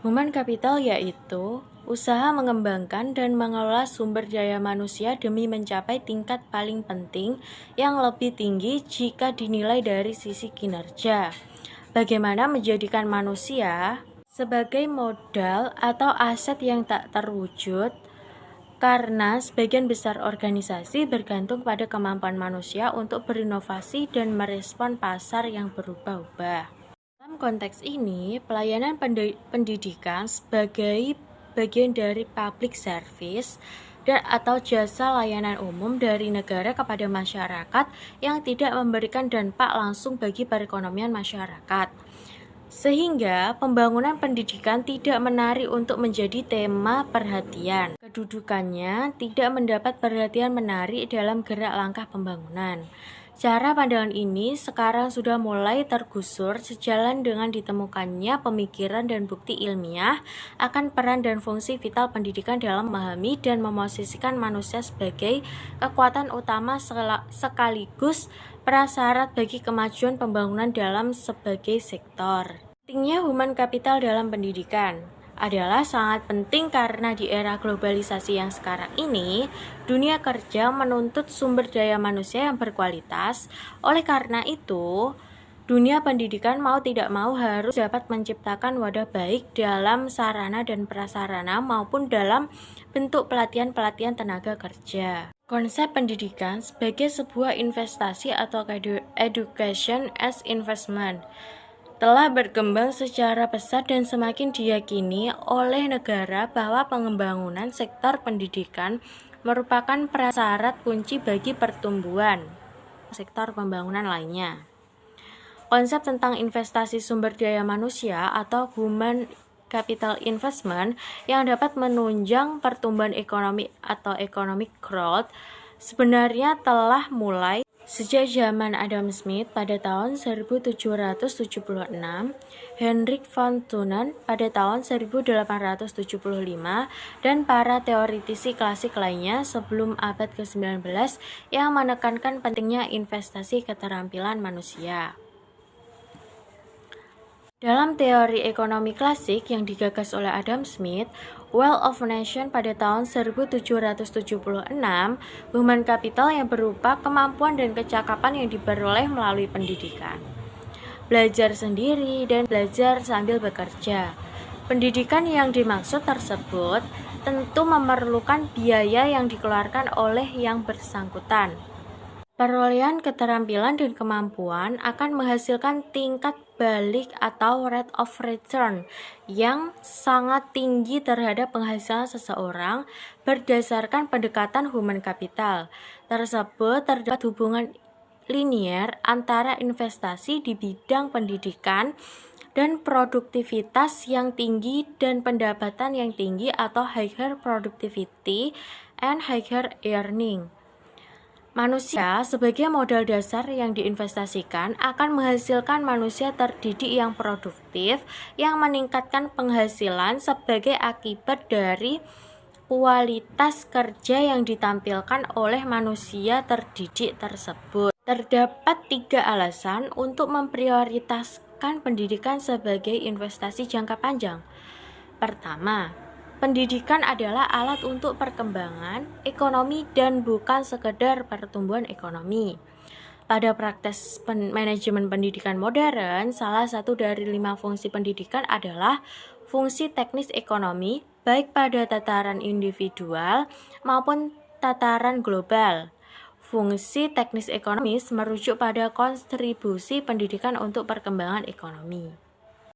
Human capital yaitu usaha mengembangkan dan mengelola sumber daya manusia demi mencapai tingkat paling penting yang lebih tinggi jika dinilai dari sisi kinerja. Bagaimana menjadikan manusia sebagai modal atau aset yang tak terwujud, karena sebagian besar organisasi bergantung pada kemampuan manusia untuk berinovasi dan merespon pasar yang berubah-ubah. Dalam konteks ini, pelayanan pendidikan sebagai bagian dari public service dan atau jasa layanan umum dari negara kepada masyarakat yang tidak memberikan dampak langsung bagi perekonomian masyarakat. Sehingga pembangunan pendidikan tidak menarik untuk menjadi tema perhatian. Kedudukannya tidak mendapat perhatian menarik dalam gerak langkah pembangunan. Cara pandangan ini sekarang sudah mulai tergusur sejalan dengan ditemukannya pemikiran dan bukti ilmiah akan peran dan fungsi vital pendidikan dalam memahami dan memosisikan manusia sebagai kekuatan utama sekaligus prasyarat bagi kemajuan pembangunan dalam sebagai sektor. Pentingnya human capital dalam pendidikan adalah sangat penting karena di era globalisasi yang sekarang ini, dunia kerja menuntut sumber daya manusia yang berkualitas. Oleh karena itu, dunia pendidikan mau tidak mau harus dapat menciptakan wadah baik dalam sarana dan prasarana maupun dalam bentuk pelatihan-pelatihan tenaga kerja. Konsep pendidikan sebagai sebuah investasi atau education as investment telah berkembang secara pesat dan semakin diyakini oleh negara bahwa pengembangan sektor pendidikan merupakan prasyarat kunci bagi pertumbuhan sektor pembangunan lainnya. Konsep tentang investasi sumber daya manusia atau human capital investment yang dapat menunjang pertumbuhan ekonomi atau economic growth sebenarnya telah mulai sejak zaman Adam Smith pada tahun 1776, Hendrik von Thunen pada tahun 1875, dan para teoritisi klasik lainnya sebelum abad ke-19 yang menekankan pentingnya investasi keterampilan manusia. Dalam teori ekonomi klasik yang digagas oleh Adam Smith, Wealth of Nation pada tahun 1776, human capital yang berupa kemampuan dan kecakapan yang diperoleh melalui pendidikan, belajar sendiri, dan belajar sambil bekerja. Pendidikan yang dimaksud tersebut tentu memerlukan biaya yang dikeluarkan oleh yang bersangkutan. Perolehan keterampilan dan kemampuan akan menghasilkan tingkat balik atau rate of return yang sangat tinggi terhadap penghasilan seseorang berdasarkan pendekatan human capital. Tersebut terdapat hubungan linier antara investasi di bidang pendidikan dan produktivitas yang tinggi dan pendapatan yang tinggi atau higher productivity and higher earning. Manusia sebagai modal dasar yang diinvestasikan akan menghasilkan manusia terdidik yang produktif yang meningkatkan penghasilan sebagai akibat dari kualitas kerja yang ditampilkan oleh manusia terdidik tersebut. Terdapat 3 alasan untuk memprioritaskan pendidikan sebagai investasi jangka panjang. Pertama, pendidikan adalah alat untuk perkembangan ekonomi dan bukan sekedar pertumbuhan ekonomi. Pada praktek manajemen pendidikan modern, salah satu dari 5 fungsi pendidikan adalah fungsi teknis ekonomi, baik pada tataran individual maupun tataran global. Fungsi teknis ekonomis merujuk pada kontribusi pendidikan untuk perkembangan ekonomi.